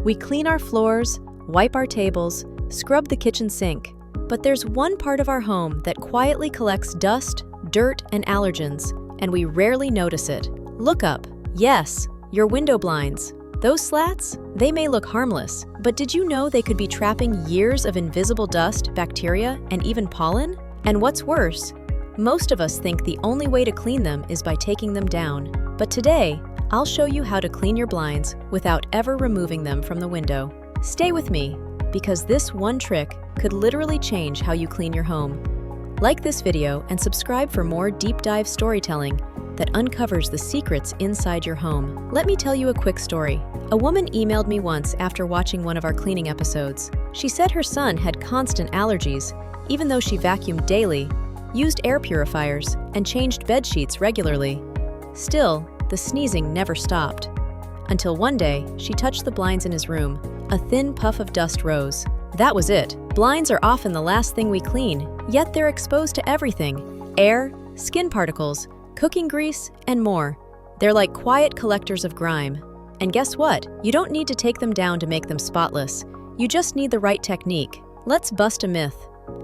We clean our floors, wipe our tables, scrub the kitchen sink. But there's one part of our home that quietly collects dust, dirt, and allergens, and we rarely notice it. Look up. Yes, your window blinds. Those slats? They may look harmless, but did you know they could be trapping years of invisible dust, bacteria, and even pollen? And what's worse, most of us think the only way to clean them is by taking them down. But today, I'll show you how to clean your blinds without ever removing them from the window. Stay with me, because this one trick could literally change how you clean your home. Like this video and subscribe for more deep dive storytelling that uncovers the secrets inside your home. Let me tell you a quick story. A woman emailed me once after watching one of our cleaning episodes. She said her son had constant allergies, even though she vacuumed daily, used air purifiers, and changed bed sheets regularly. Still, the sneezing never stopped. Until one day, she touched the blinds in his room. A thin puff of dust rose. That was it. Blinds are often the last thing we clean, yet they're exposed to everything: air, skin particles, cooking grease, and more. They're like quiet collectors of grime. And guess what? You don't need to take them down to make them spotless. You just need the right technique. Let's bust a myth.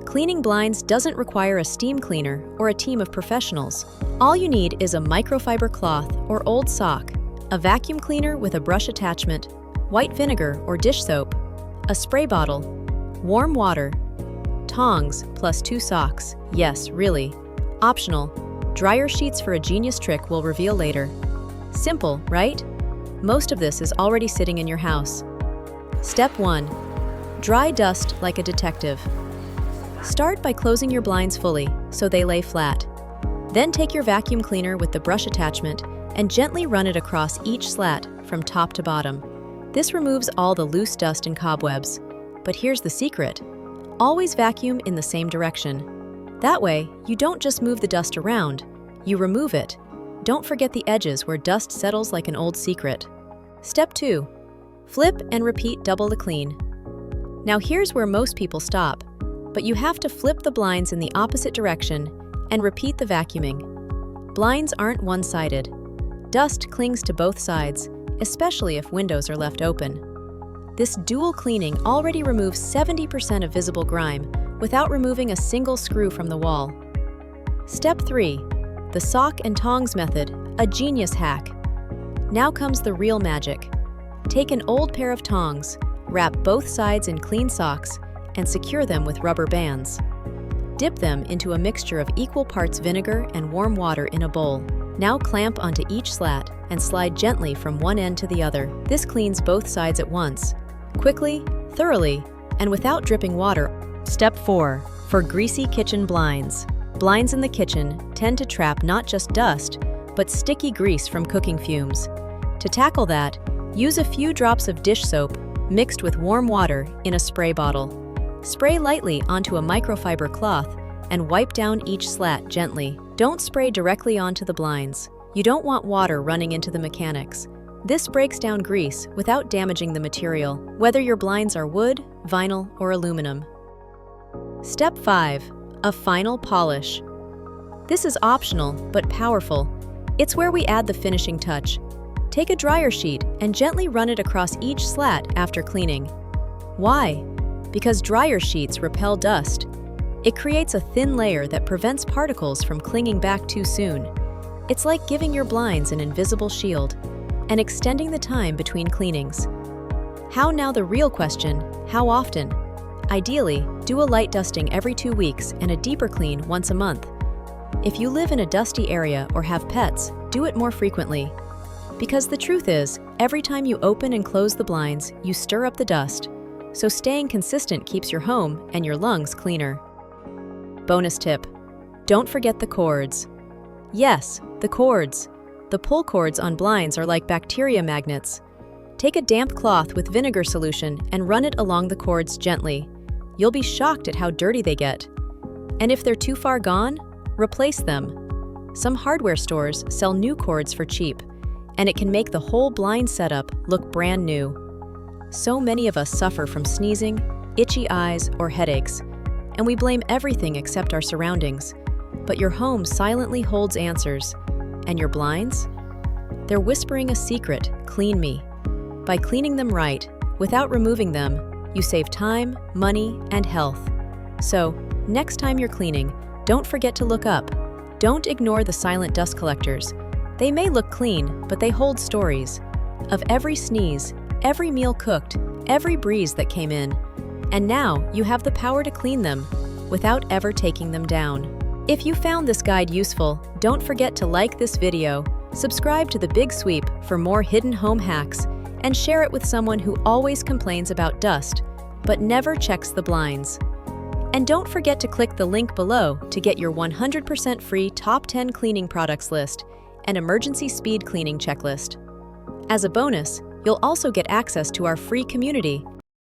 Cleaning blinds doesn't require a steam cleaner or a team of professionals. All you need is a microfiber cloth or old sock, a vacuum cleaner with a brush attachment, white vinegar or dish soap, a spray bottle, warm water, tongs plus 2 socks. Yes, really. Optional. Dryer sheets for a genius trick we'll reveal later. Simple, right? Most of this is already sitting in your house. Step 1. Dry dust like a detective. Start by closing your blinds fully so they lay flat. Then take your vacuum cleaner with the brush attachment and gently run it across each slat from top to bottom. This removes all the loose dust and cobwebs. But here's the secret. Always vacuum in the same direction. That way, you don't just move the dust around, you remove it. Don't forget the edges where dust settles like an old secret. Step 2. Flip and repeat double the clean. Now here's where most people stop, but you have to flip the blinds in the opposite direction and repeat the vacuuming. Blinds aren't one-sided. Dust clings to both sides, especially if windows are left open. This dual cleaning already removes 70% of visible grime without removing a single screw from the wall. Step 3. The sock and tongs method, a genius hack. Now comes the real magic. Take an old pair of tongs, wrap both sides in clean socks, and secure them with rubber bands. Dip them into a mixture of equal parts vinegar and warm water in a bowl. Now clamp onto each slat and slide gently from one end to the other. This cleans both sides at once, quickly, thoroughly, and without dripping water. Step 4. For greasy kitchen blinds. Blinds in the kitchen tend to trap not just dust, but sticky grease from cooking fumes. To tackle that, use a few drops of dish soap mixed with warm water in a spray bottle. Spray lightly onto a microfiber cloth and wipe down each slat gently. Don't spray directly onto the blinds. You don't want water running into the mechanics. This breaks down grease without damaging the material, whether your blinds are wood, vinyl, or aluminum. Step 5. A final polish. This is optional but powerful. It's where we add the finishing touch. Take a dryer sheet and gently run it across each slat after cleaning. Why? Because dryer sheets repel dust. It creates a thin layer that prevents particles from clinging back too soon. It's like giving your blinds an invisible shield and extending the time between cleanings. How now the real question, how often? Ideally, do a light dusting every 2 weeks and a deeper clean once a month. If you live in a dusty area or have pets, do it more frequently. Because the truth is, every time you open and close the blinds, you stir up the dust. So staying consistent keeps your home and your lungs cleaner. Bonus tip: don't forget the cords. Yes, the cords. The pull cords on blinds are like bacteria magnets. Take a damp cloth with vinegar solution and run it along the cords gently. You'll be shocked at how dirty they get. And if they're too far gone, replace them. Some hardware stores sell new cords for cheap, and it can make the whole blind setup look brand new. So many of us suffer from sneezing, itchy eyes, or headaches, and we blame everything except our surroundings. But your home silently holds answers. And your blinds? They're whispering a secret: clean me. By cleaning them right, Without removing them, you save time, money, and health. So, next time you're cleaning, don't forget to look up. Don't ignore the silent dust collectors. They may look clean, but they hold stories. Of every sneeze, every meal cooked, every breeze that came in. And now you have the power to clean them without ever taking them down. If you found this guide useful, don't forget to like this video, subscribe to The Big Sweep for more hidden home hacks, and share it with someone who always complains about dust, but never checks the blinds. And don't forget to click the link below to get your 100% free top 10 cleaning products list and emergency speed cleaning checklist. As a bonus, you'll also get access to our free community